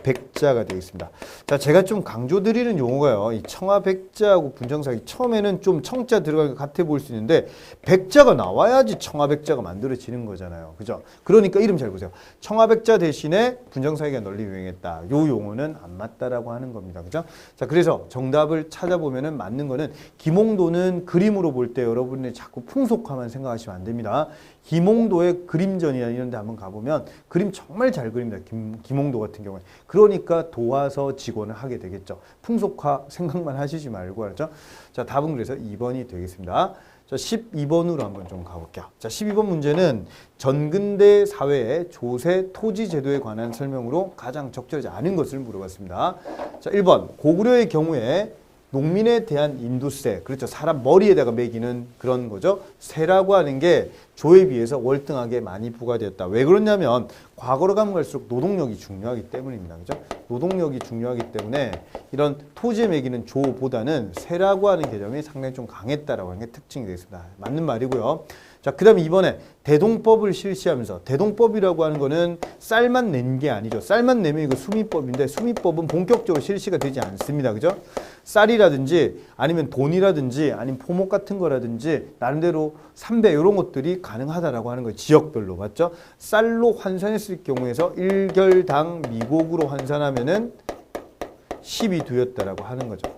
백자가 되겠습니다. 자, 제가 좀 강조드리는 용어가요. 이 청화 백자하고 분청사기 처음에는 좀 청자 들어가는 것 같아 보일 수 있는데 백자가 나와야지 청화 백자가 만들어지는 거잖아요. 그죠? 그러니까 이름 잘 보세요. 청화 백자 대신에 분청사기가 널리 유행했다. 요 용어는 안 맞다라고 하는 겁니다. 그죠? 자, 그래서 정답을 찾아보면은 맞는 거는 김홍도는 그림으로 볼 때 여러분이 자꾸 풍속화만 생각하시면 안 됩니다. 김홍도의 그림전이나 이런 데 한번 가보면 그림 정말 잘 그립니다. 김홍도 같은 경우에. 그러니까 도와서 직원을 하게 되겠죠. 풍속화 생각만 하시지 말고, 알죠? 자, 답은 그래서 2번이 되겠습니다. 자, 12번으로 한번 좀 가볼게요. 자, 12번 문제는 전근대 사회의 조세 토지 제도에 관한 설명으로 가장 적절하지 않은 것을 물어봤습니다. 자, 1번 고구려의 경우에 농민에 대한 인두세, 그렇죠. 사람 머리에다가 매기는 그런 거죠. 세라고 하는 게 조에 비해서 월등하게 많이 부과되었다. 왜 그러냐면 과거로 가면 갈수록 노동력이 중요하기 때문입니다. 그죠? 노동력이 중요하기 때문에 이런 토지에 매기는 조보다는 세라고 하는 개념이 상당히 좀 강했다라고 하는 게 특징이 되겠습니다. 맞는 말이고요. 자, 그 다음에 이번에 대동법을 실시하면서, 대동법이라고 하는 거는 쌀만 낸 게 아니죠. 쌀만 내면 이거 수미법인데 수미법은 본격적으로 실시가 되지 않습니다. 그죠? 쌀이라든지 아니면 돈이라든지 아니면 포목 같은 거라든지 나름대로 삼배 이런 것들이 가능하다라고 하는 거예요. 지역별로. 맞죠? 쌀로 환산했을 경우에서 1결당 미곡으로 환산하면은 12두였다라고 하는 거죠.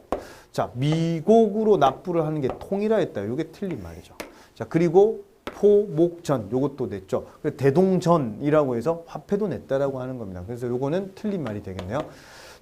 자, 미국으로 납부를 하는 게 통이라 했다. 이게 틀린 말이죠. 자, 그리고 포목전 요것도 냈죠. 대동전이라고 해서 화폐도 냈다라고 하는 겁니다. 그래서 요거는 틀린 말이 되겠네요.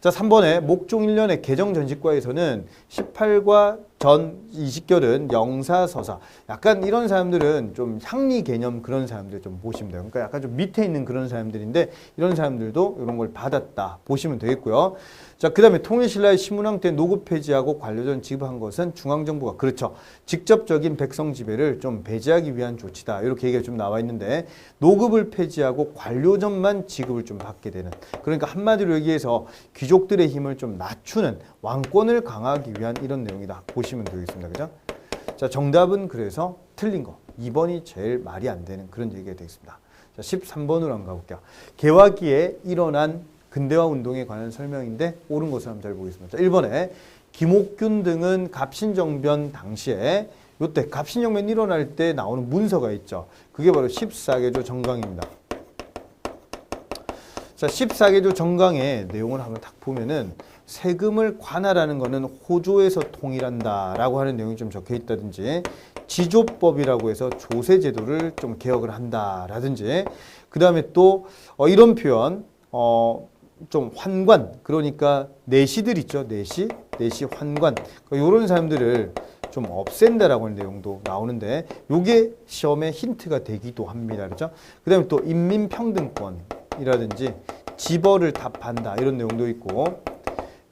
자, 3번에 목종 1년의 개정전직과에서는 18과 전 20결은 영사서사. 약간 이런 사람들은 좀 향리 개념 그런 사람들 좀 보시면 돼요. 그러니까 약간 좀 밑에 있는 그런 사람들인데 이런 사람들도 이런 걸 받았다 보시면 되겠고요. 자, 그 다음에 통일신라의 시문왕 때 노급 폐지하고 관료전 지급한 것은 중앙정부가 그렇죠. 직접적인 백성 지배를 좀 배제하기 위한 조치다. 이렇게 얘기가 좀 나와 있는데 노급을 폐지하고 관료전만 지급을 좀 받게 되는 그러니까 한마디로 얘기해서 귀족들의 힘을 좀 낮추는 왕권을 강화하기 위한 이런 내용이다. 보시면 되겠습니다. 그죠? 자, 정답은 그래서 틀린 거. 2번이 제일 말이 안 되는 그런 얘기가 되겠습니다. 자, 13번으로 한번 가볼게요. 개화기에 일어난 근대화 운동에 관한 설명인데 옳은 것을 한번 잘 보겠습니다. 자, 1번에 김옥균 등은 갑신정변 당시에 요때 갑신정변 일어날 때 나오는 문서가 있죠. 그게 바로 14개조 정강입니다. 자, 14개조 정강의 내용을 한번 딱 보면은 세금을 관할하는 거는 호조에서 통일한다라고 하는 내용이 좀 적혀 있다든지 지조법이라고 해서 조세제도를 좀 개혁을 한다라든지 그 다음에 또 이런 표현 좀 환관 그러니까 내시들 있죠. 내시 환관 이런 사람들을 좀 없앤다라고 하는 내용도 나오는데 요게 시험에 힌트가 되기도 합니다. 그렇죠? 그 다음에 또 인민평등권이라든지 지벌을 답한다 이런 내용도 있고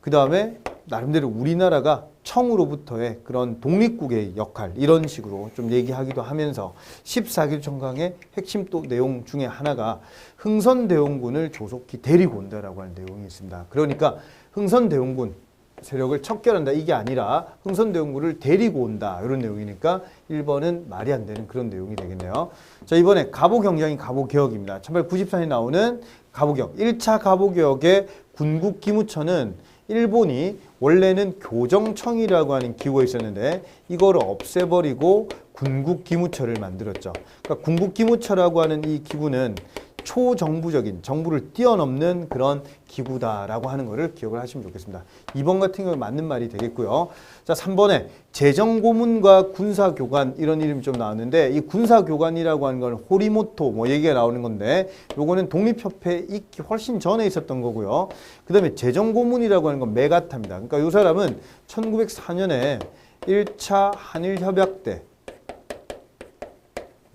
그 다음에 나름대로 우리나라가 청으로부터의 그런 독립국의 역할 이런 식으로 좀 얘기하기도 하면서 14개 정강의 핵심 또 내용 중에 하나가 흥선대원군을 조속히 데리고 온다라고 하는 내용이 있습니다. 그러니까 흥선대원군 세력을 척결한다 이게 아니라 흥선대원군을 데리고 온다 이런 내용이니까 1번은 말이 안 되는 그런 내용이 되겠네요. 자, 이번에 갑오경장이 갑오개혁입니다. 1894년에 나오는 갑오개혁 1차 갑오개혁의 군국기무처는 일본이 원래는 교정청이라고 하는 기구가 있었는데 이거를 없애버리고 군국기무처를 만들었죠. 그러니까 군국기무처라고 하는 이 기구는 초정부적인 정부를 뛰어넘는 그런 기구다라고 하는 것을 기억을 하시면 좋겠습니다. 2번 같은 경우에 맞는 말이 되겠고요. 자, 3번에 재정고문과 군사교관 이런 이름이 좀 나왔는데 이 군사교관이라고 하는 건 호리모토 뭐 얘기가 나오는 건데 요거는 독립협회 있기 훨씬 전에 있었던 거고요. 그 다음에 재정고문이라고 하는 건 메가타입니다. 그러니까 이 사람은 1904년에 1차 한일협약 때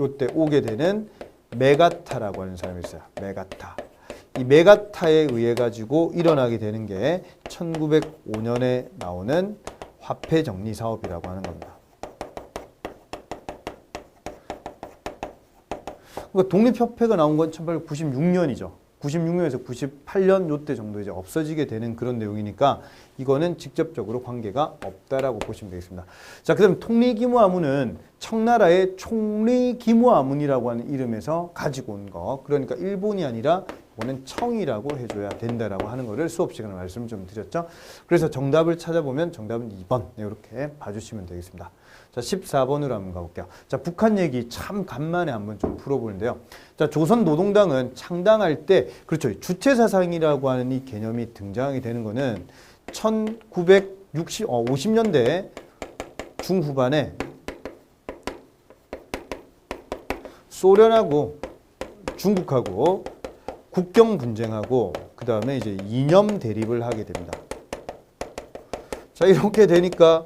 요때 오게 되는 메가타라고 하는 사람이 있어요. 메가타. 이 메가타에 의해 가지고 일어나게 되는 게 1905년에 나오는 화폐 정리 사업이라고 하는 겁니다. 그러니까 독립협회가 나온 건 1896년이죠. 96년에서 98년 요때 정도 이제 없어지게 되는 그런 내용이니까 이거는 직접적으로 관계가 없다라고 보시면 되겠습니다. 자, 그다음 통리기무아문은 청나라의 총리기무아문이라고 하는 이름에서 가지고 온 거. 그러니까 일본이 아니라 이거는 청이라고 해줘야 된다라고 하는 거를 수업 시간에 말씀 좀 드렸죠. 그래서 정답을 찾아보면 정답은 2번 이렇게 봐주시면 되겠습니다. 자, 14번으로 한번 가볼게요. 자, 북한 얘기 참 간만에 한번 좀 풀어보는데요. 자, 조선노동당은 창당할 때 그렇죠. 주체사상이라고 하는 이 개념이 등장하게 되는 거는 1950년대 중후반에 소련하고 중국하고 국경 분쟁하고 그 다음에 이제 이념 대립을 하게 됩니다. 자, 이렇게 되니까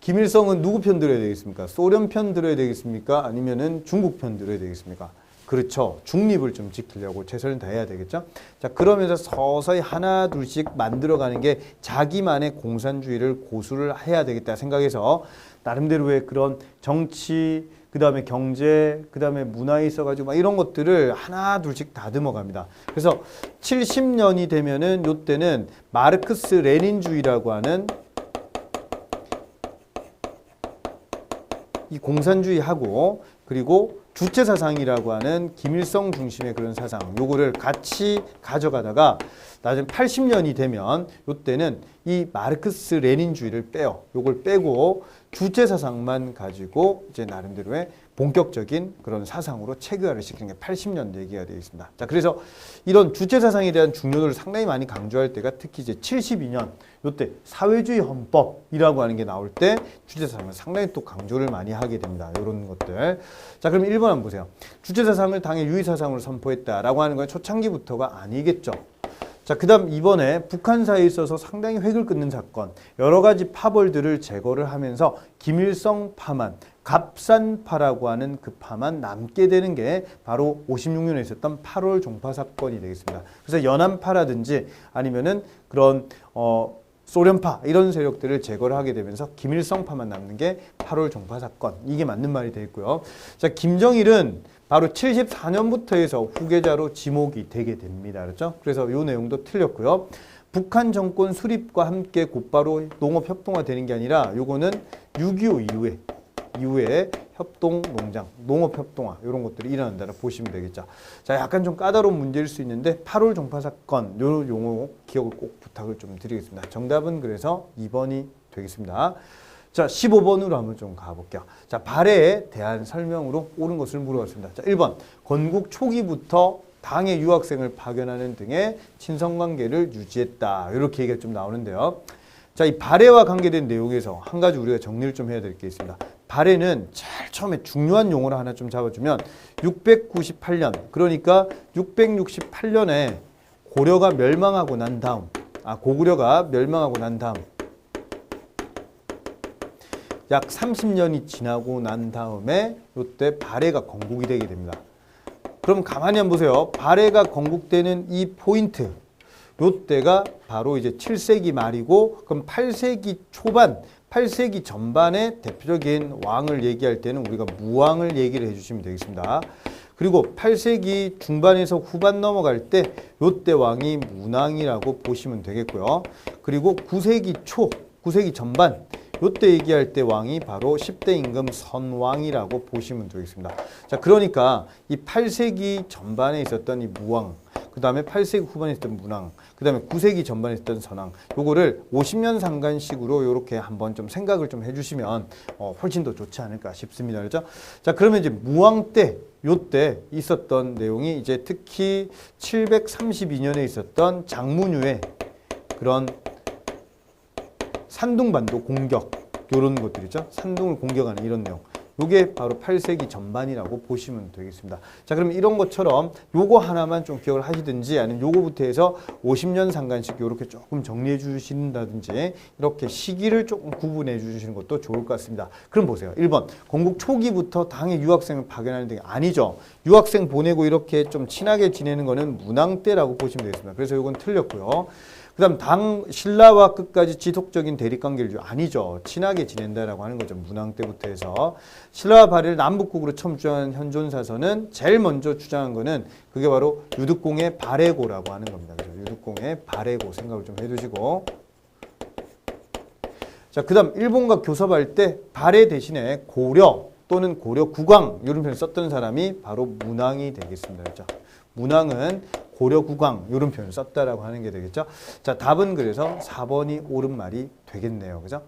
김일성은 누구 편 들어야 되겠습니까? 소련 편 들어야 되겠습니까? 아니면은 중국 편 들어야 되겠습니까? 그렇죠. 중립을 좀 지키려고 최선을 다해야 되겠죠. 자, 그러면서 서서히 하나 둘씩 만들어가는 게 자기만의 공산주의를 고수를 해야 되겠다 생각해서 나름대로의 그런 정치, 그 다음에 경제, 그 다음에 문화에 있어가지고 막 이런 것들을 하나 둘씩 다듬어 갑니다. 그래서 70년이 되면은 요때는 마르크스 레닌주의라고 하는 이 공산주의하고 그리고 주체사상이라고 하는 김일성 중심의 그런 사상 요거를 같이 가져가다가 나중에 80년이 되면 요때는 이 마르크스 레닌주의를 빼요. 요걸 빼고 주체사상만 가지고 이제 나름대로의 본격적인 그런 사상으로 체계화를 시키는 게 80년대 얘기가 되어 있습니다. 자, 그래서 이런 주체 사상에 대한 중요도를 상당히 많이 강조할 때가 특히 이제 72년 요때 사회주의 헌법이라고 하는 게 나올 때 주체 사상을 상당히 또 강조를 많이 하게 됩니다. 이런 것들. 자, 그럼 1번 한번 보세요. 주체 사상을 당의 유의 사상으로 선포했다라고 하는 건 초창기부터가 아니겠죠. 자, 그 다음 2번에 북한사에 있어서 상당히 획을 끊는 사건, 여러 가지 파벌들을 제거를 하면서 김일성 파만, 갑산파라고 하는 그 파만 남게 되는 게 바로 56년에 있었던 8월 종파 사건이 되겠습니다. 그래서 연안파라든지 아니면은 그런 소련파 이런 세력들을 제거를 하게 되면서 김일성파만 남는 게 8월 종파 사건. 이게 맞는 말이 되겠고요. 자, 김정일은 바로 74년부터 해서 후계자로 지목이 되게 됩니다. 그렇죠? 그래서 이 내용도 틀렸고요. 북한 정권 수립과 함께 곧바로 농업협동화 되는 게 아니라 요거는 6.25 이후에 협동농장, 농업협동화 이런 것들이 일어난다고 보시면 되겠죠. 자, 약간 좀 까다로운 문제일 수 있는데 8월 종파 사건 요 용어 기억을 꼭 부탁을 좀 드리겠습니다. 정답은 그래서 2번이 되겠습니다. 자, 15번으로 한번 좀 가볼게요. 자, 발해에 대한 설명으로 옳은 것을 물어봤습니다. 자, 1번. 건국 초기부터 당의 유학생을 파견하는 등의 친선관계를 유지했다. 이렇게 얘기가 좀 나오는데요. 자, 이 발해와 관계된 내용에서 한 가지 우리가 정리를 좀 해야 될 게 있습니다. 발해는 제일 처음에 중요한 용어를 하나 좀 잡아주면 698년, 그러니까 668년에 고려가 멸망하고 난 다음, 고구려가 멸망하고 난 다음 약 30년이 지나고 난 다음에 이때 발해가 건국이 되게 됩니다. 그럼 가만히 한번 보세요. 발해가 건국되는 이 포인트, 이때가 바로 이제 7세기 말이고, 그럼 8세기 초반, 8세기 전반의 대표적인 왕을 얘기할 때는 우리가 무왕을 얘기를 해주시면 되겠습니다. 그리고 8세기 중반에서 후반 넘어갈 때 이때 왕이 문왕이라고 보시면 되겠고요. 그리고 9세기 초, 9세기 전반 이때 얘기할 때 왕이 바로 10대 임금 선왕이라고 보시면 되겠습니다. 자, 그러니까 이 8세기 전반에 있었던 이 무왕, 그 다음에 8세기 후반에 있었던 문왕, 그 다음에 9세기 전반에 있었던 선왕, 요거를 50년 상간식으로 이렇게 한번 좀 생각을 좀 해주시면 훨씬 더 좋지 않을까 싶습니다. 그렇죠? 자, 그러면 이제 무왕 때, 요때 있었던 내용이 이제 특히 732년에 있었던 장문유의 그런 산둥반도 공격, 요런 것들이죠. 산둥을 공격하는 이런 내용. 요게 바로 8세기 전반이라고 보시면 되겠습니다. 자, 그럼 이런 것처럼 요거 하나만 좀 기억을 하시든지 아니면 요거부터 해서 50년 상간씩 요렇게 조금 정리해 주신다든지 이렇게 시기를 조금 구분해 주시는 것도 좋을 것 같습니다. 그럼 보세요. 1번. 건국 초기부터 당의 유학생을 파견하는 게 아니죠. 유학생 보내고 이렇게 좀 친하게 지내는 거는 문왕 때라고 보시면 되겠습니다. 그래서 요건 틀렸고요. 그 다음 당 신라와 끝까지 지속적인 대립관계를 아니죠. 친하게 지낸다라고 하는 거죠. 문왕 때부터 해서. 신라와 발해를 남북국으로 처음 주장한 현존사서는 제일 먼저 주장한 거는 그게 바로 유득공의 발해고라고 하는 겁니다. 그죠? 유득공의 발해고 생각을 좀 해두시고. 자, 그 다음 일본과 교섭할 때 발해 대신에 고려 또는 고려 국왕 이런 표현을 썼던 사람이 바로 문왕이 되겠습니다. 그렇죠? 문왕은 고려 국왕 이런 표현을 썼다라고 하는 게 되겠죠. 자, 답은 그래서 4번이 옳은 말이 되겠네요. 그죠?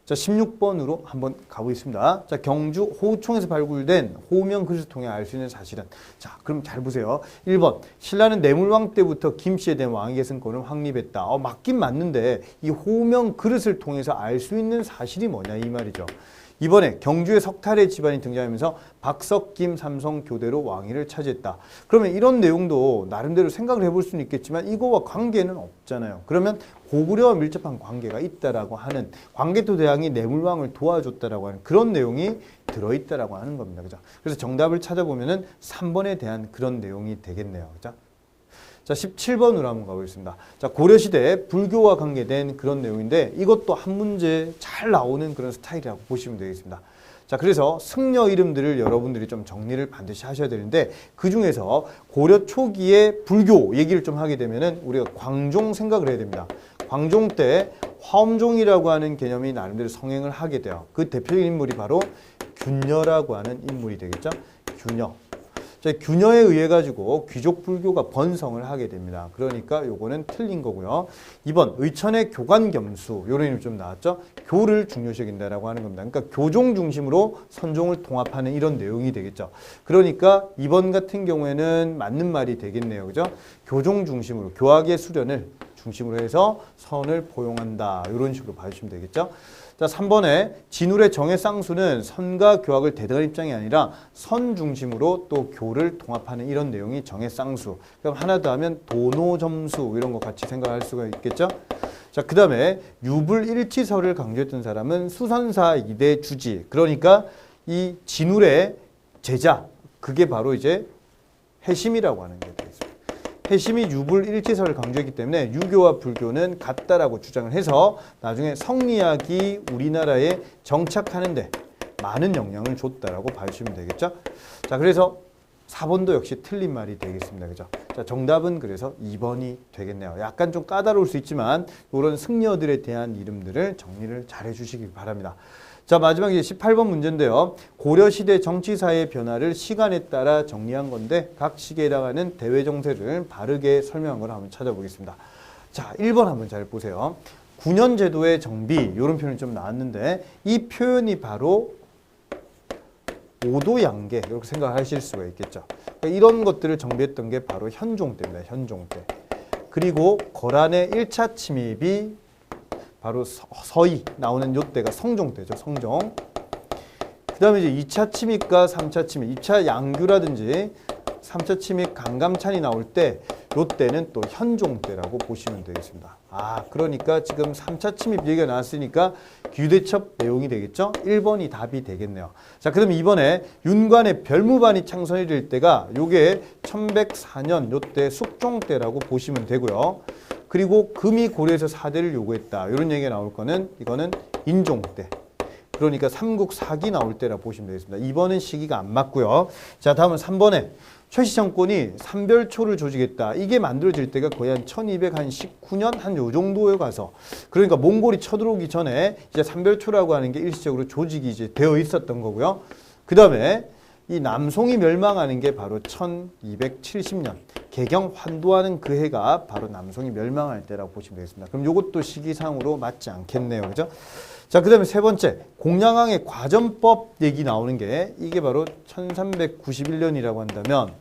자, 16번으로 한번 가보겠습니다. 자, 경주 호우총에서 발굴된 호명 그릇을 통해 알 수 있는 사실은, 자, 그럼 잘 보세요. 1번, 신라는 내물왕 때부터 김씨에 대한 왕위 계승권을 확립했다. 맞긴 맞는데 이 호명 그릇을 통해서 알 수 있는 사실이 뭐냐 이 말이죠. 이번에 경주에 석탈의 집안이 등장하면서 박석김 삼성 교대로 왕위를 차지했다. 그러면 이런 내용도 나름대로 생각을 해볼 수는 있겠지만 이거와 관계는 없잖아요. 그러면 고구려와 밀접한 관계가 있다라고 하는, 광개토 대왕이 내물왕을 도와줬다라고 하는 그런 내용이 들어있다라고 하는 겁니다. 그죠? 그래서 정답을 찾아보면은 3번에 대한 그런 내용이 되겠네요. 그죠? 자, 17번으로 한번 가보겠습니다. 자, 고려시대 불교와 관계된 그런 내용인데 이것도 한 문제 잘 나오는 그런 스타일이라고 보시면 되겠습니다. 자, 그래서 승려 이름들을 여러분들이 좀 정리를 반드시 하셔야 되는데 그 중에서 고려 초기의 불교 얘기를 좀 하게 되면은 우리가 광종 생각을 해야 됩니다. 광종 때 화엄종이라고 하는 개념이 나름대로 성행을 하게 돼요. 그 대표적인 인물이 바로 균녀라고 하는 인물이 되겠죠. 균녀. 자, 균여에 의해 가지고 귀족 불교가 번성을 하게 됩니다. 그러니까 요거는 틀린 거고요. 2번 의천의 교관겸수 요런 이름 좀 나왔죠. 교를 중요시 여긴다라고 하는 겁니다. 그러니까 교종 중심으로 선종을 통합하는 이런 내용이 되겠죠. 그러니까 2번 같은 경우에는 맞는 말이 되겠네요. 그죠? 교종 중심으로 교학의 수련을 중심으로 해서 선을 포용한다. 이런 식으로 봐주시면 되겠죠. 자, 3번에 진울의 정의 쌍수는 선과 교학을 대등한 입장이 아니라 선 중심으로 또 교를 통합하는 이런 내용이 정의 쌍수. 그럼 하나 더 하면 도노점수 이런 거 같이 생각할 수가 있겠죠. 자, 그 다음에 유불일치설을 강조했던 사람은 수선사 이대 주지. 그러니까 이 진울의 제자, 그게 바로 이제 해심이라고 하는 게 되겠습니다. 해심이 유불일치설을 강조했기 때문에 유교와 불교는 같다라고 주장을 해서 나중에 성리학이 우리나라에 정착하는데 많은 영향을 줬다라고 봐주시면 되겠죠. 자, 그래서 4번도 역시 틀린 말이 되겠습니다. 그죠? 자, 정답은 그래서 2번이 되겠네요. 약간 좀 까다로울 수 있지만 이런 승려들에 대한 이름들을 정리를 잘 해주시기 바랍니다. 자, 마지막 이제 18번 문제인데요. 고려시대 정치사의 변화를 시간에 따라 정리한 건데 각 시기에 해당하는 대외 정세를 바르게 설명한 걸 한번 찾아보겠습니다. 자, 1번 한번 잘 보세요. 9년 제도의 정비 이런 표현이 좀 나왔는데 이 표현이 바로 오도양계 이렇게 생각하실 수가 있겠죠. 그러니까 이런 것들을 정비했던 게 바로 현종 때입니다. 현종 때. 그리고 거란의 1차 침입이 바로 서희 나오는 요때가 성종 때죠. 성종. 그 다음에 이제 2차 침입과 3차 침입, 2차 양규라든지 3차 침입 강감찬이 나올 때 요때는 또 현종 때라고 보시면 되겠습니다. 아, 그러니까 지금 3차 침입 얘기가 나왔으니까 규대첩 내용이 되겠죠? 1번이 답이 되겠네요. 자, 그럼 이번에 윤관의 별무반이 창선이 될 때가 요게 1104년 요때 숙종 때라고 보시면 되고요. 그리고 금이 고려에서 사대를 요구했다. 이런 얘기가 나올 거는 이거는 인종 때. 그러니까 삼국 사기 나올 때라 보시면 되겠습니다. 2번은 시기가 안 맞고요. 자, 다음은 3번에 최씨 정권이 삼별초를 조직했다. 이게 만들어질 때가 거의 한 1219년 한 요 정도에 가서 그러니까 몽골이 쳐들어오기 전에 이제 삼별초라고 하는 게 일시적으로 조직이 이제 되어 있었던 거고요. 그 다음에 이 남송이 멸망하는 게 바로 1270년 개경 환도하는 그 해가 바로 남송이 멸망할 때라고 보시면 되겠습니다. 그럼 이것도 시기상으로 맞지 않겠네요. 그죠? 자, 그 다음에 세 번째 공양왕의 과전법 얘기 나오는 게 이게 바로 1391년이라고 한다면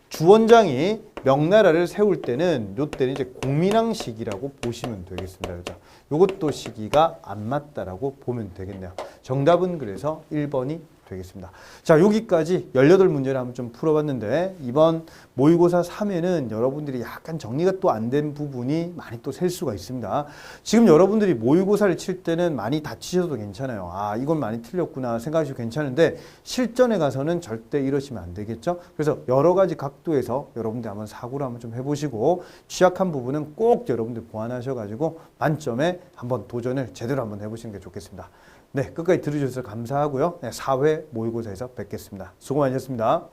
주원장이 명나라를 세울 때는 요때는 이제 공민왕 시기라고 보시면 되겠습니다. 그죠? 요것도 시기가 안 맞다라고 보면 되겠네요. 정답은 그래서 1번이 되겠습니다. 자, 여기까지 18문제를 한번 좀 풀어봤는데 이번 모의고사 3회는 여러분들이 약간 정리가 또 안 된 부분이 많이 또 셀 수가 있습니다. 지금 여러분들이 모의고사를 칠 때는 많이 다치셔도 괜찮아요. 아, 이건 많이 틀렸구나 생각하셔도 괜찮은데 실전에 가서는 절대 이러시면 안 되겠죠. 그래서 여러 가지 각도에서 여러분들 한번 사고를 한번 좀 해보시고 취약한 부분은 꼭 여러분들 보완하셔가지고 만점에 한번 도전을 제대로 한번 해보시는 게 좋겠습니다. 네, 끝까지 들어주셔서 감사하고요. 네, 4회 모의고사에서 뵙겠습니다. 수고 많으셨습니다.